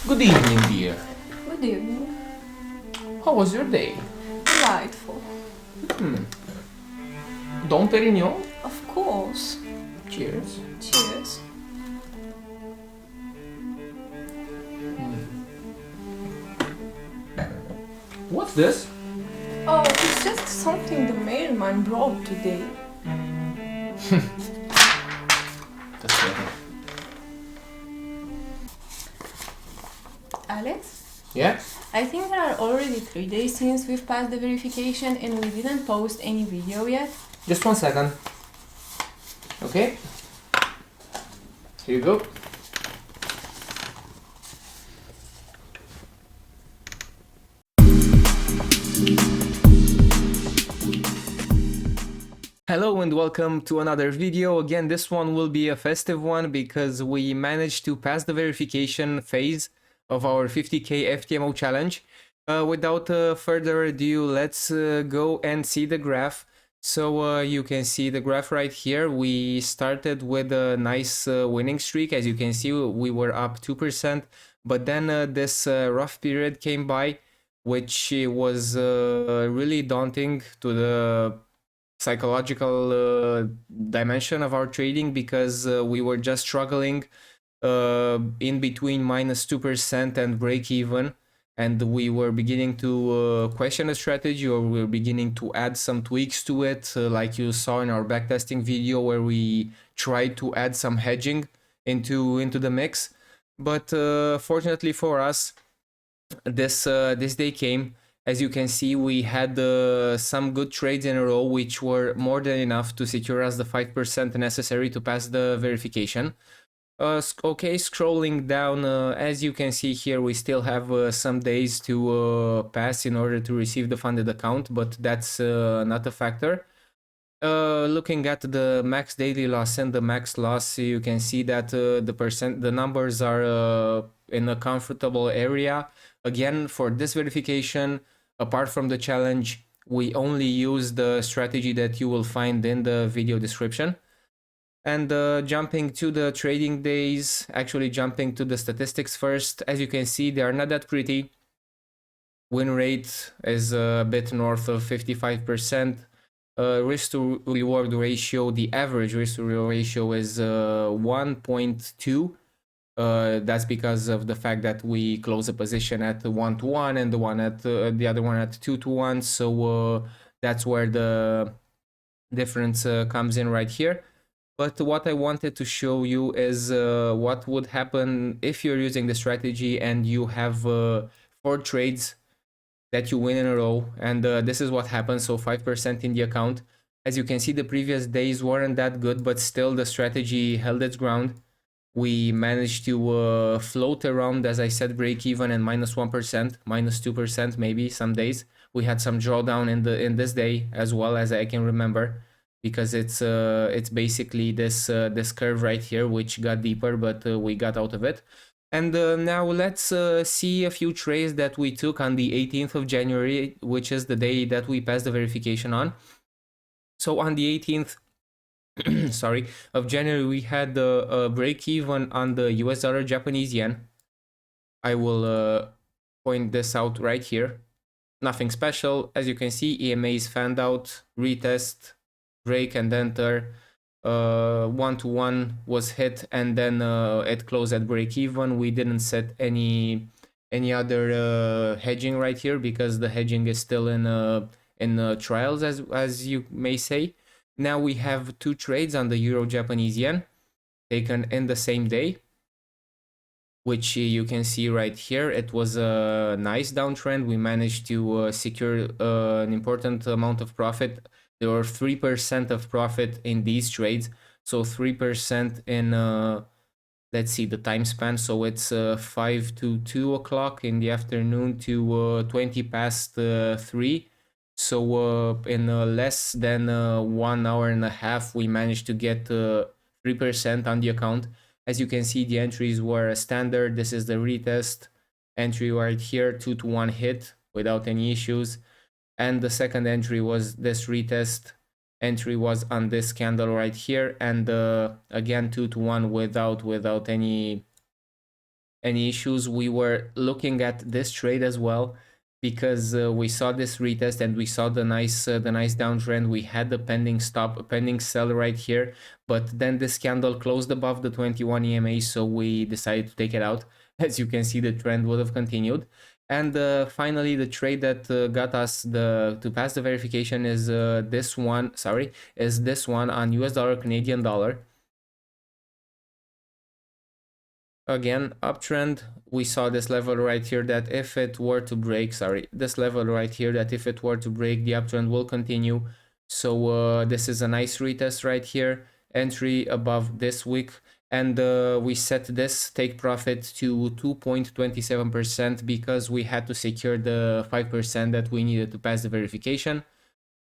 Good evening, dear. Good evening. How was your day? Delightful. Dom Perignon? Of course. Cheers. Cheers. What's this? Oh, it's just something the mailman brought today. That's better. Alex, Yeah? I think there are already 3 days since we've passed the verification and we didn't post any video yet. Just 1 second. Okay? Here you go. Hello and welcome to another video. Again, this one will be a festive one because we managed to pass the verification phase of our 50k FTMO challenge. Without further ado, let's go and see the graph. So you can see the graph right here. We started with a nice winning streak. As you can see, we were up 2%, but then this rough period came by, which was really daunting to the psychological dimension of our trading, because we were just struggling in between -2% and break even, and we were beginning to question the strategy, or we were beginning to add some tweaks to it, like you saw in our backtesting video where we tried to add some hedging into the mix. But fortunately for us, this day came. As you can see, we had some good trades in a row, which were more than enough to secure us the 5% necessary to pass the verification. Okay, scrolling down, as you can see here, we still have some days to pass in order to receive the funded account, but that's not a factor. Looking at the max daily loss and the max loss, you can see that the numbers are in a comfortable area. Again, for this verification, apart from the challenge, we only use the strategy that you will find in the video description. And jumping to the trading days, actually jumping to the statistics first, as you can see, they are not that pretty. Win rate is a bit north of 55%. Risk to reward ratio, the average risk to reward ratio is 1.2. That's because of the fact that we close a position at 1-to-1 and the other one at 2-to-1. So that's where the difference comes in right here. But what I wanted to show you is what would happen if you're using the strategy and you have 4 trades that you win in a row. And this is what happens. So 5% in the account. As you can see, the previous days weren't that good, but still the strategy held its ground. We managed to float around, as I said, break even and -1%, -2% maybe some days. We had some drawdown in this day as well, as I can remember, because it's basically this curve right here, which got deeper, but we got out of it. And now let's see a few trades that we took on the 18th of January, which is the day that we passed the verification on. So on the 18th sorry, of January, we had a break even on the US dollar Japanese yen. I will point this out right here. Nothing special. As you can see, EMA is fanned out, retest, break and enter. 1-to-1 was hit, and then it closed at break even. We didn't set any other hedging right here, because the hedging is still in trials, as you may say. Now we have 2 trades on the Euro Japanese yen taken in the same day, which you can see right here. It was a nice downtrend. We managed to secure an important amount of profit. There were 3% of profit in these trades. So 3% in, let's see the time span. So it's 5 to 2 o'clock in the afternoon to 20 past 3. So in less than 1 hour and a half, we managed to get 3% on the account. As you can see, the entries were standard. This is the retest entry right here, 2-to-1 hit without any issues. And the second entry was this retest entry was on this candle right here, and again 2-to-1 without any any issues. We were looking at this trade as well because we saw this retest and we saw the nice downtrend. We had the pending stop, a pending sell right here, but then this candle closed above the 21 EMA, so we decided to take it out. As you can see, the trend would have continued. And finally, the trade that got us to pass the verification is this one on US dollar, Canadian dollar. Again, uptrend. We saw this level right here that if it were to break, this level right here, that if it were to break, the uptrend will continue. So this is a nice retest right here, entry above this wick, and we set this take profit to 2.27% because we had to secure the 5% that we needed to pass the verification.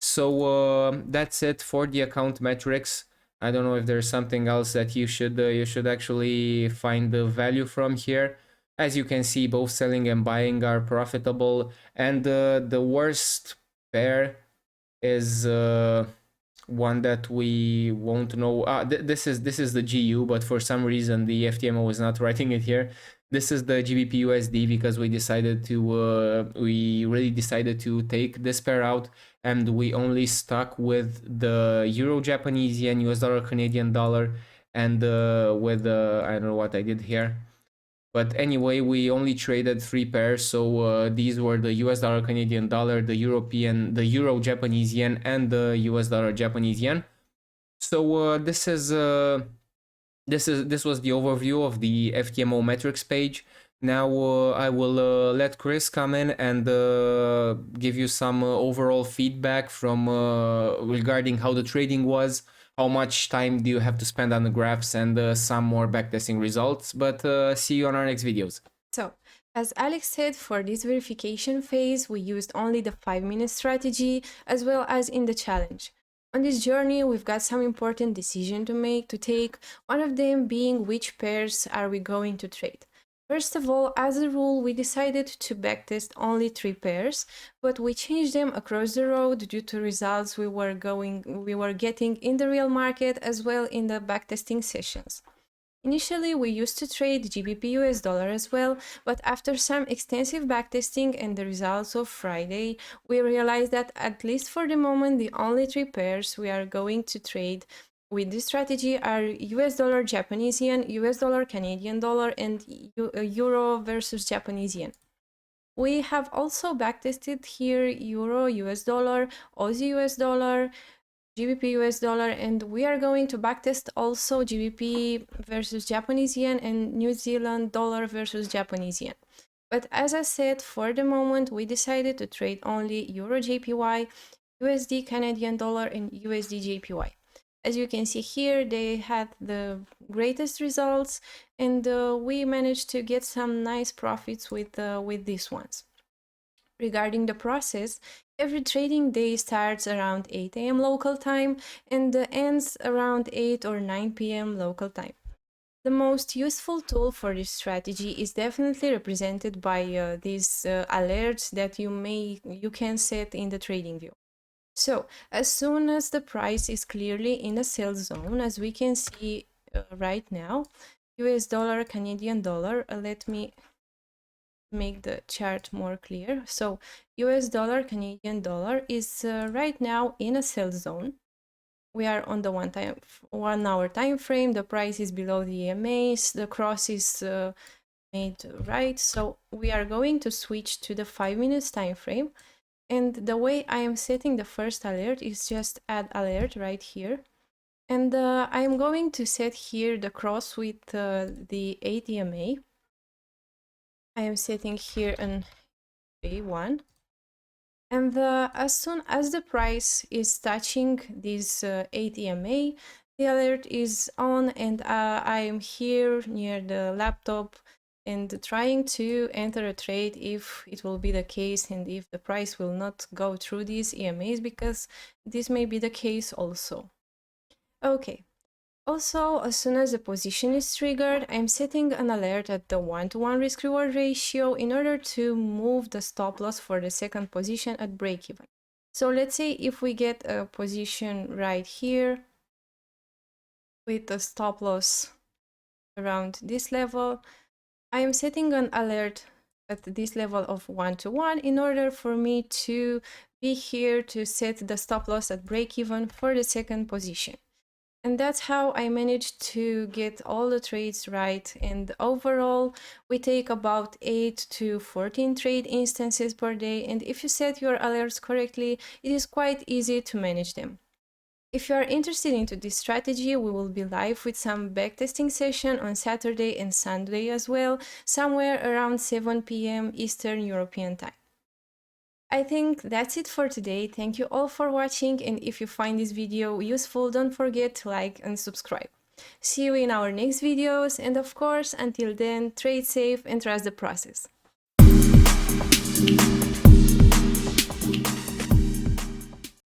So that's it for the account metrics. I don't know if there's something else that you should actually find the value from here. As you can see, both selling and buying are profitable, and the worst pair is one that we won't know. This is the GU, but for some reason the FTMO is not writing it here. This is the GBP USD because we really decided to take this pair out, and we only stuck with the Euro Japanese yen, US dollar, Canadian dollar, and with I don't know what I did here. But anyway, we only traded 3 pairs, so these were the US dollar, Canadian dollar, the Euro Japanese yen, and the US dollar, Japanese yen. So this was the overview of the FTMO metrics page. Now I will let Cris come in and give you some overall feedback from regarding how the trading was, how much time do you have to spend on the graphs, and some more backtesting results. But see you on our next videos. So, as Alex said, for this verification phase, we used only the 5-minute strategy as well as in the challenge. On this journey, we've got some important decisions to take, one of them being which pairs are we going to trade. First of all, as a rule, we decided to backtest only 3 pairs, but we changed them across the road due to results we were getting in the real market as well in the backtesting sessions. Initially, we used to trade GBP US dollar as well, but after some extensive backtesting and the results of Friday, we realized that at least for the moment, the only 3 pairs we are going to trade with this strategy are US dollar, Japanese yen, US dollar, Canadian dollar, and Euro versus Japanese yen. We have also backtested here Euro, US dollar, Aussie US dollar, GBP US dollar, and we are going to backtest also GBP versus Japanese yen and New Zealand dollar versus Japanese yen. But as I said, for the moment, we decided to trade only Euro JPY, USD Canadian dollar, and USD JPY. As you can see here, they had the greatest results, and we managed to get some nice profits with these ones. Regarding the process, every trading day starts around 8 AM local time and ends around 8 or 9 PM local time. The most useful tool for this strategy is definitely represented by these alerts that you can set in the trading view. So, as soon as the price is clearly in the sell zone, as we can see right now, US dollar, Canadian dollar, let me make the chart more clear. So, US dollar, Canadian dollar is right now in a sell zone. We are on the 1 hour time frame. The price is below the EMAs. The cross is made right. So, we are going to switch to the 5 minutes time frame. And the way I am setting the first alert is just add alert right here. And I am going to set here the cross with the 8 EMA. I am setting here an A1. And as soon as the price is touching this 8 EMA, the alert is on, and I am here near the laptop and trying to enter a trade if it will be the case and if the price will not go through these EMAs, because this may be the case also. Okay. Also, as soon as the position is triggered, I'm setting an alert at the 1-to-1 risk-reward ratio in order to move the stop loss for the second position at break-even. So let's say if we get a position right here with a stop loss around this level, I am setting an alert at this level of 1 to 1 in order for me to be here to set the stop loss at break even for the second position. And that's how I managed to get all the trades right. And overall, we take about 8 to 14 trade instances per day. And if you set your alerts correctly, it is quite easy to manage them. If you are interested into this strategy, we will be live with some backtesting session on Saturday and Sunday as well, somewhere around 7 p.m. Eastern European time. I think that's it for today. Thank you all for watching, and if you find this video useful, don't forget to like and subscribe. See you in our next videos, and of course, until then, trade safe and trust the process.